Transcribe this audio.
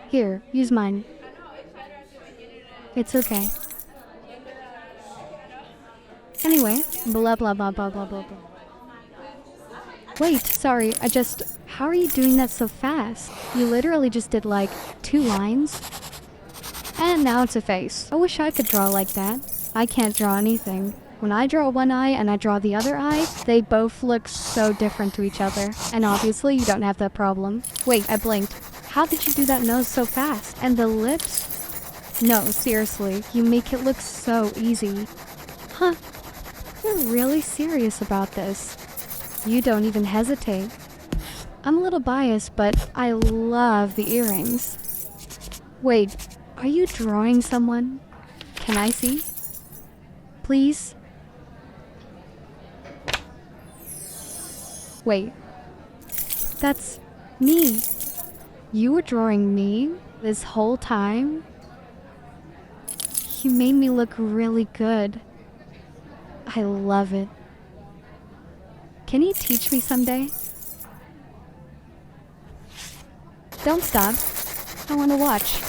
Here, use mine. It's okay. Anyway, blah blah blah blah blah blah blah. Wait, sorry, how are you doing that so fast? You literally just did like 2 lines. And now it's a face. I wish I could draw like that. I can't draw anything. When I draw one eye and I draw the other eye, they both look so different to each other. And obviously you don't have that problem. Wait, I blinked. How did you do that nose so fast? And the lips? No, seriously, you make it look so easy. Huh, you're really serious about this. You don't even hesitate. I'm a little biased, but I love the earrings. Wait, are you drawing someone? Can I see? Please? Wait, that's me. You were drawing me this whole time? You made me look really good. I love it. Can you teach me someday? Don't stop. I want to watch.